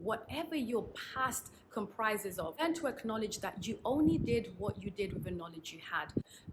whatever your past comprises of, and to acknowledge that you only did what you did with the knowledge you had.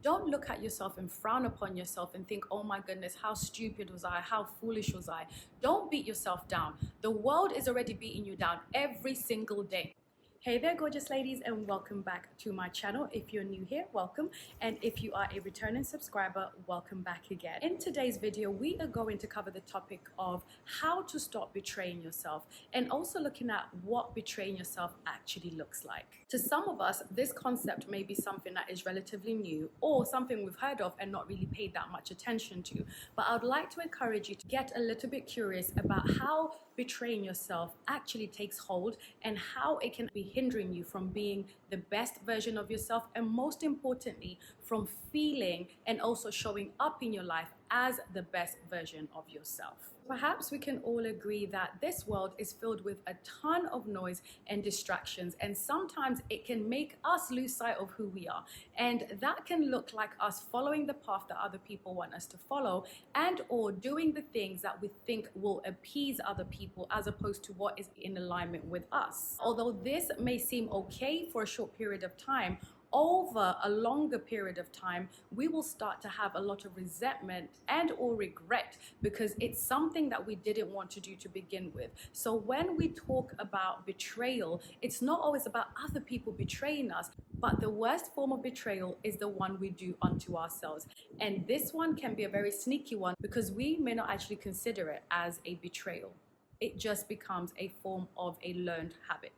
Don't look at yourself and frown upon yourself and think, oh my goodness, how stupid was I? How foolish was I? Don't beat yourself down. The world is already beating you down every single day. Hey there, gorgeous ladies, and welcome back to my channel. If you're new here, welcome. And if you are a returning subscriber, welcome back again. In today's video, we are going to cover the topic of how to stop betraying yourself, and also looking at what betraying yourself actually looks like. To some of us, this concept may be something that is relatively new or something we've heard of and not really paid that much attention to. But I would like to encourage you to get a little bit curious about how betraying yourself actually takes hold and how it can be hindering you from being the best version of yourself, and most importantly, from feeling and also showing up in your life as the best version of yourself. Perhaps we can all agree that this world is filled with a ton of noise and distractions, and sometimes it can make us lose sight of who we are. And that can look like us following the path that other people want us to follow, and or doing the things that we think will appease other people as opposed to what is in alignment with us. Although this may seem okay for a short period of time, over a longer period of time, we will start to have a lot of resentment and or regret because it's something that we didn't want to do to begin with. So when we talk about betrayal, it's not always about other people betraying us, but the worst form of betrayal is the one we do unto ourselves. And this one can be a very sneaky one because we may not actually consider it as a betrayal. It just becomes a form of a learned habit.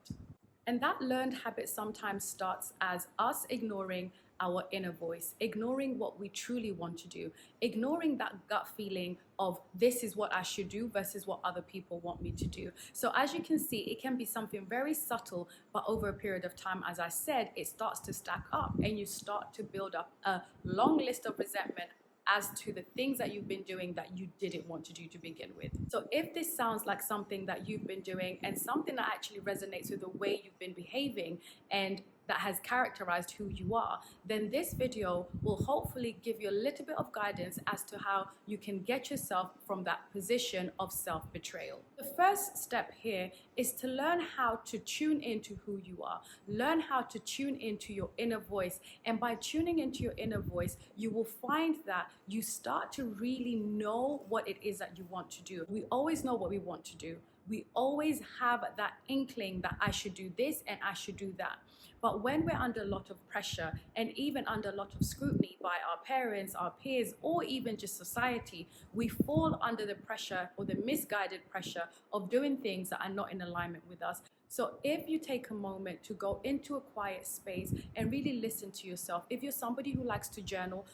And that learned habit sometimes starts as us ignoring our inner voice, ignoring what we truly want to do, ignoring that gut feeling of this is what I should do versus what other people want me to do. So as you can see, it can be something very subtle, but over a period of time, as I said, it starts to stack up and you start to build up a long list of resentment as to the things that you've been doing that you didn't want to do to begin with. So if this sounds like something that you've been doing and something that actually resonates with the way you've been behaving and that has characterized who you are, then this video will hopefully give you a little bit of guidance as to how you can get yourself from that position of self-betrayal. The first step here is to learn how to tune into who you are. Learn how to tune into your inner voice. And by tuning into your inner voice, you will find that you start to really know what it is that you want to do. We always know what we want to do. We always have that inkling that I should do this and I should do that. But when we're under a lot of pressure and even under a lot of scrutiny by our parents, our peers, or even just society, we fall under the pressure or the misguided pressure of doing things that are not in alignment with us. So if you take a moment to go into a quiet space and really listen to yourself, if you're somebody who likes to journal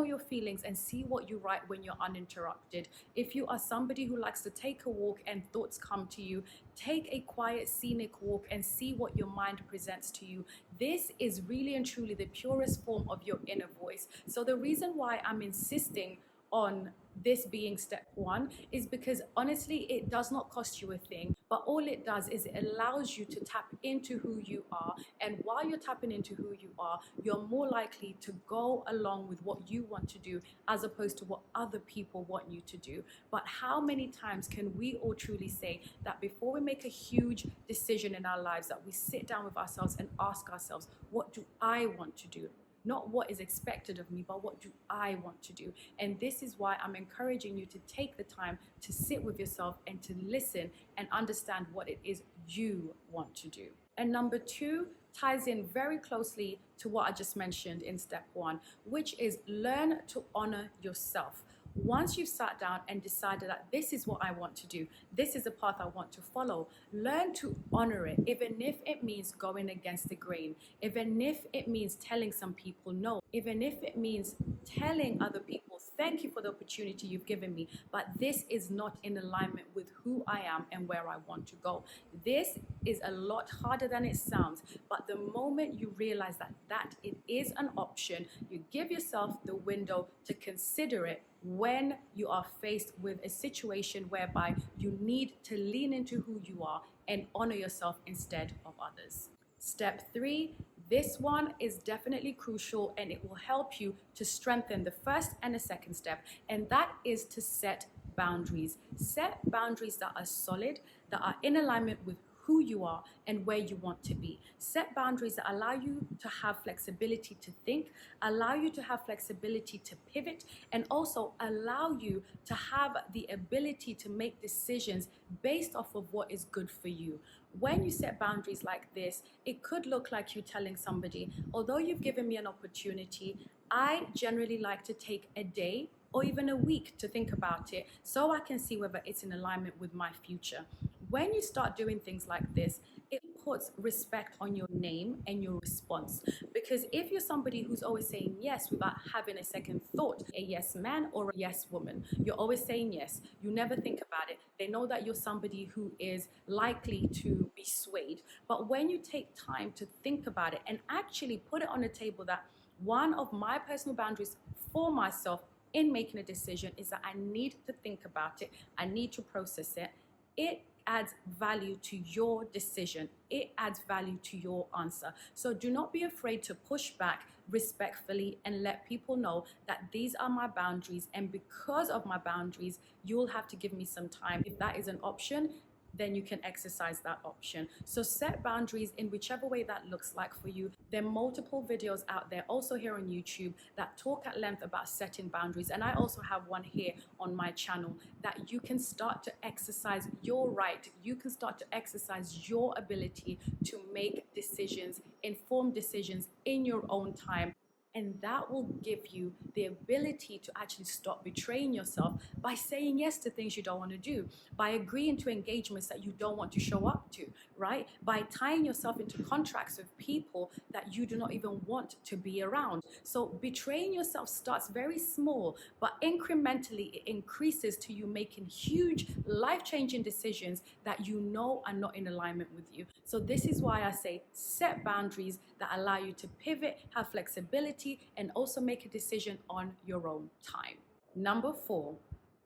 your feelings and see what you write when you're uninterrupted. If you are somebody who likes to take a walk and thoughts come to you, take a quiet scenic walk and see what your mind presents to you. This is really and truly the purest form of your inner voice. So the reason why I'm insisting on this being step one is because honestly, it does not cost you a thing, but all it does is it allows you to tap into who you are. And while you're tapping into who you are, you're more likely to go along with what you want to do as opposed to what other people want you to do. But how many times can we all truly say that before we make a huge decision in our lives, that we sit down with ourselves and ask ourselves, what do I want to do? Not what is expected of me, but what do I want to do? And this is why I'm encouraging you to take the time to sit with yourself and to listen and understand what it is you want to do. And number two ties in very closely to what I just mentioned in step one, which is learn to honor yourself. Once you've sat down and decided that this is what I want to do, this is the path I want to follow, learn to honor it, even if it means going against the grain, even if it means telling some people no, even if it means telling other people, thank you for the opportunity you've given me, but this is not in alignment with who I am and where I want to go. This is a lot harder than it sounds, but the moment you realize that it is an option, you give yourself the window to consider it when you are faced with a situation whereby you need to lean into who you are and honor yourself instead of others. Step three, this one is definitely crucial and it will help you to strengthen the first and the second step, and that is to set boundaries. Set boundaries that are solid, that are in alignment with who you are and where you want to be. Set boundaries that allow you to have flexibility to think, allow you to have flexibility to pivot, and also allow you to have the ability to make decisions based off of what is good for you. When you set boundaries like this, it could look like you telling somebody, although you've given me an opportunity, I generally like to take a day or even a week to think about it so I can see whether it's in alignment with my future. When you start doing things like this, it puts respect on your name and your response. Because if you're somebody who's always saying yes without having a second thought, a yes man or a yes woman, you're always saying yes, you never think about it, they know that you're somebody who is likely to be swayed. But when you take time to think about it and actually put it on the table that one of my personal boundaries for myself in making a decision is that I need to think about it, I need to process it, it adds value to your decision. It adds value to your answer. So do not be afraid to push back respectfully and let people know that these are my boundaries. And because of my boundaries, you will have to give me some time. If that is an option, then you can exercise that option. So set boundaries in whichever way that looks like for you. There are multiple videos out there, also here on YouTube, that talk at length about setting boundaries. And I also have one here on my channel that you can start to exercise your right. You can start to exercise your ability to make decisions, informed decisions in your own time. And that will give you the ability to actually stop betraying yourself by saying yes to things you don't want to do, by agreeing to engagements that you don't want to show up to, right? By tying yourself into contracts with people that you do not even want to be around. So betraying yourself starts very small, but incrementally it increases to you making huge life-changing decisions that you know are not in alignment with you. So this is why I say set boundaries that allow you to pivot, have flexibility, and also make a decision on your own time. Number 4,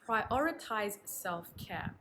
prioritize self-care.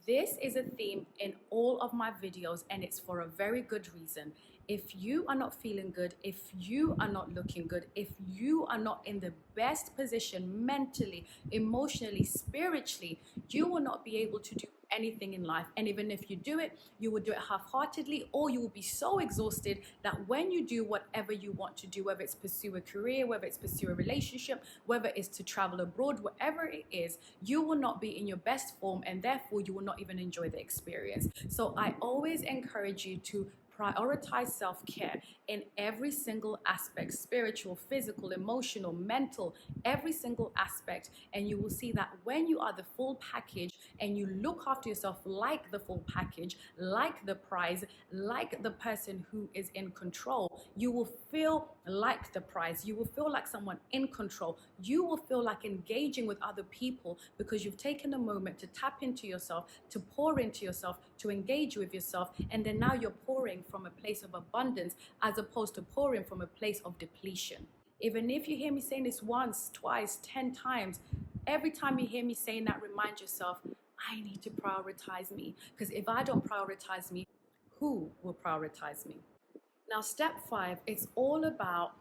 This is a theme in all of my videos, and it's for a very good reason. If you are not feeling good, if you are not looking good, if you are not in the best position mentally, emotionally, spiritually, you will not be able to do anything in life. And even if you do it, you will do it half-heartedly, or you will be so exhausted that when you do whatever you want to do, whether it's pursue a career, whether it's pursue a relationship, whether it's to travel abroad, whatever it is, you will not be in your best form, and therefore you will not even enjoy the experience. So I always encourage you to prioritize self-care in every single aspect, spiritual, physical, emotional, mental, every single aspect. And you will see that when you are the full package and you look after yourself like the full package, like the prize, like the person who is in control, you will feel like the prize. You will feel like someone in control. You will feel like engaging with other people because you've taken a moment to tap into yourself, to pour into yourself, to engage with yourself. And then now you're pouring from a place of abundance as opposed to pouring from a place of depletion. Even if you hear me saying this once, twice, 10 times, every time you hear me saying that, remind yourself, I need to prioritize me. Because if I don't prioritize me, who will prioritize me? Now, step 5, it's all about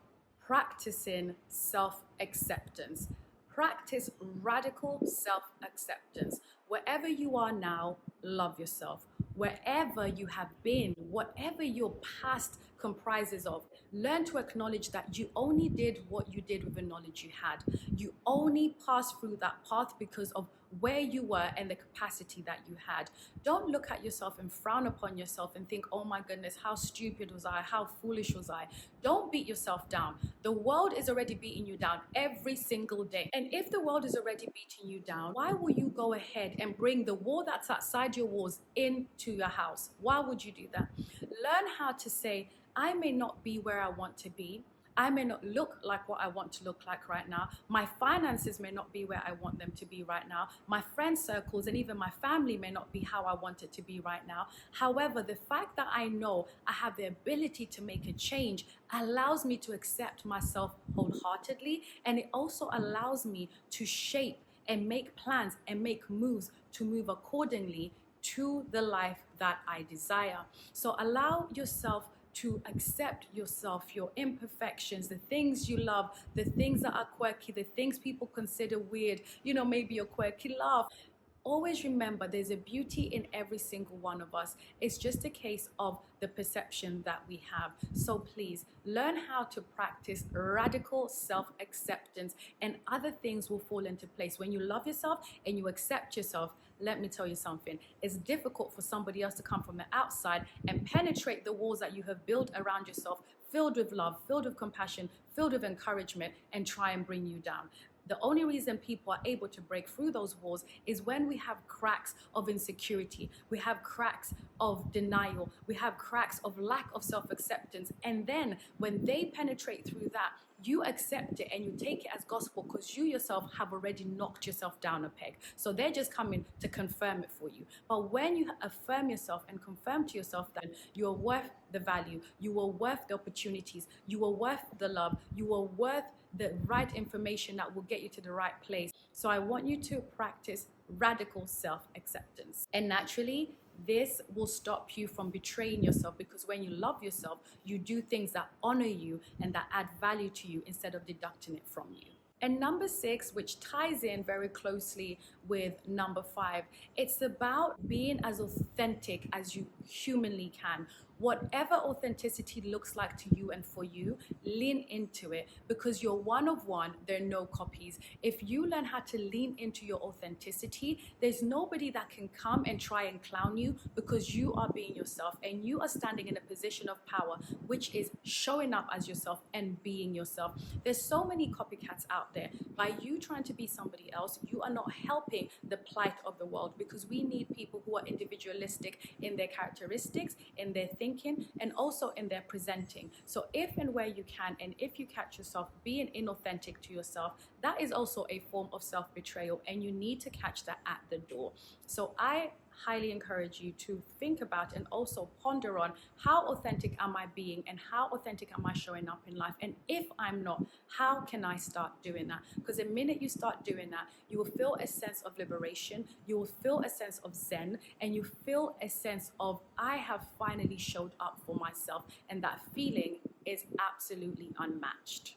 practicing self-acceptance. Practice radical self-acceptance. Wherever you are now, love yourself. Wherever you have been, whatever your past comprises of, learn to acknowledge that you only did what you did with the knowledge you had. You only passed through that path because of where you were and the capacity that you had. Don't look at yourself and frown upon yourself and think, oh my goodness, how stupid was I? How foolish was I? Don't beat yourself down. The world is already beating you down every single day. And if the world is already beating you down, why will you go ahead and bring the war that's outside your walls into your house? Why would you do that? Learn how to say, I may not be where I want to be. I may not look like what I want to look like right now. My finances may not be where I want them to be right now. My friend circles and even my family may not be how I want it to be right now. However, the fact that I know I have the ability to make a change allows me to accept myself wholeheartedly, and it also allows me to shape and make plans and make moves to move accordingly to the life that I desire. So allow yourself to accept yourself, your imperfections, the things you love, the things that are quirky, the things people consider weird, maybe your quirky laugh. Always remember there's a beauty in every single one of us. It's just a case of the perception that we have. So please learn how to practice radical self-acceptance, and other things will fall into place. When you love yourself and you accept yourself, let me tell you something. It's difficult for somebody else to come from the outside and penetrate the walls that you have built around yourself, filled with love, filled with compassion, filled with encouragement, and try and bring you down. The only reason people are able to break through those walls is when we have cracks of insecurity, we have cracks of denial, we have cracks of lack of self-acceptance. And then when they penetrate through that, you accept it and you take it as gospel because you yourself have already knocked yourself down a peg. So they're just coming to confirm it for you. But when you affirm yourself and confirm to yourself that you are worth the value, you are worth the opportunities, you are worth the love, you are worth the right information that will get you to the right place. So I want you to practice radical self-acceptance. And naturally, this will stop you from betraying yourself, because when you love yourself, you do things that honor you and that add value to you instead of deducting it from you. And number 6, which ties in very closely with number 5, it's about being as authentic as you humanly can. Whatever authenticity looks like to you and for you, lean into it, because you're one of one, there are no copies. If you learn how to lean into your authenticity, there's nobody that can come and try and clown you, because you are being yourself and you are standing in a position of power, which is showing up as yourself and being yourself. There's so many copycats out there. By you trying to be somebody else, you are not helping the plight of the world, because we need people who are individualistic in their characteristics, in their thinking, and also in their presenting. So if and where you can, and if you catch yourself being inauthentic to yourself, that is also a form of self-betrayal, and you need to catch that at the door. So I highly encourage you to think about and also ponder on, how authentic am I being and how authentic am I showing up in life? And if I'm not, how can I start doing that? Because the minute you start doing that, you will feel a sense of liberation, you will feel a sense of zen, and you feel a sense of, I have finally showed up for myself, and that feeling is absolutely unmatched.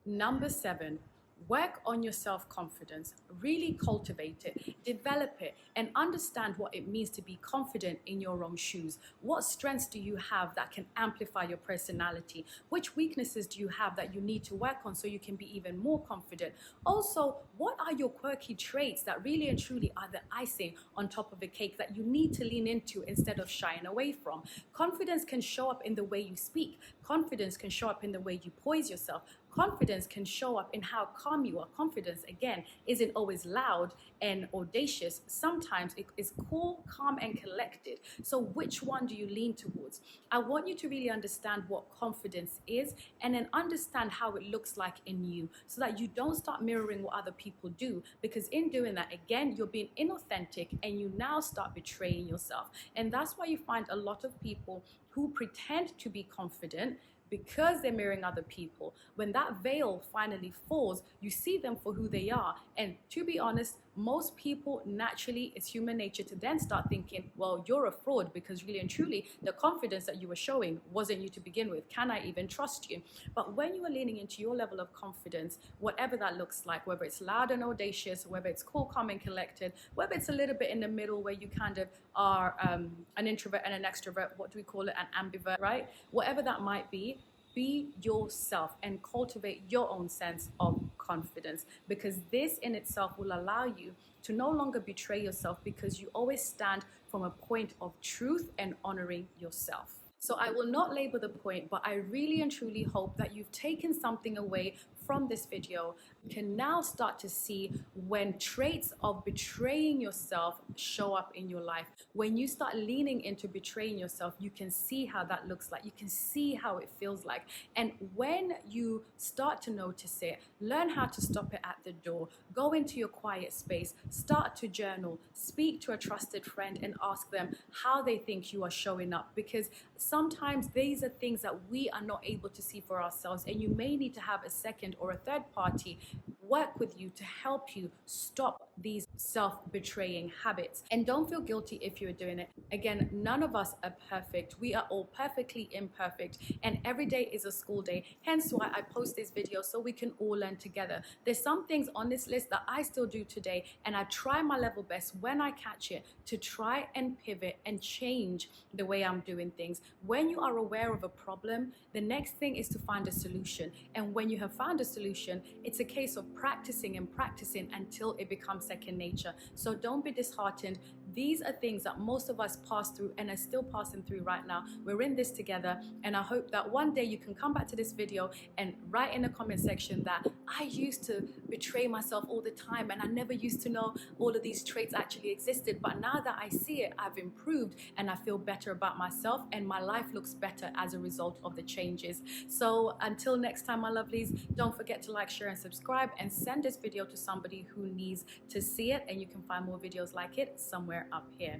Number 7, work on your self-confidence. Really cultivate it, develop it, and understand what it means to be confident in your own shoes. What strengths do you have that can amplify your personality? Which weaknesses do you have that you need to work on so you can be even more confident? Also, what are your quirky traits that really and truly are the icing on top of the cake that you need to lean into instead of shying away from? Confidence can show up in the way you speak. Confidence can show up in the way you poise yourself. Confidence can show up in how calm you are. Confidence, again, isn't always loud and audacious. Sometimes it is cool, calm, and collected. So which one do you lean towards? I want you to really understand what confidence is, and then understand how it looks like in you, so that you don't start mirroring what other people do, because in doing that, again, you're being inauthentic and you now start betraying yourself. And that's why you find a lot of people who pretend to be confident because they're mirroring other people. When that veil finally falls, you see them for who they are. And to be honest, most people naturally, it's human nature to then start thinking, well, you're a fraud, because really and truly, the confidence that you were showing wasn't you to begin with. Can I even trust you? But when you are leaning into your level of confidence, whatever that looks like, whether it's loud and audacious, whether it's cool, calm, and collected, whether it's a little bit in the middle where you kind of are an introvert and an extrovert, what do we call it? An ambivert, right? Whatever that might be yourself and cultivate your own sense of confidence, because this in itself will allow you to no longer betray yourself, because you always stand from a point of truth and honoring yourself. So I will not labor the point, but I really and truly hope that you've taken something away from this video. You can now start to see when traits of betraying yourself show up in your life. When you start leaning into betraying yourself, you can see how that looks like. You can see how it feels like. And when you start to notice it, learn how to stop it at the door. Go into your quiet space, start to journal, speak to a trusted friend and ask them how they think you are showing up, because sometimes these are things that we are not able to see for ourselves, and you may need to have a second or a third party work with you to help you stop these self-betraying habits. And don't feel guilty if you're doing it. Again, none of us are perfect. We are all perfectly imperfect, and every day is a school day. Hence why I post this video, so we can all learn together. There's some things on this list that I still do today, and I try my level best when I catch it to try and pivot and change the way I'm doing things. When you are aware of a problem, the next thing is to find a solution. And when you have found a solution, it's a case of practicing and practicing until it becomes second nature. So don't be disheartened. These are things that most of us pass through and are still passing through right now. We're in this together, and I hope that one day you can come back to this video and write in the comment section that I used to betray myself all the time and I never used to know all of these traits actually existed, but now that I see it, I've improved and I feel better about myself, and my life looks better as a result of the changes. So until next time, my lovelies, don't forget to like, share, and subscribe, and send this video to somebody who needs to see it, and you can find more videos like it somewhere up here.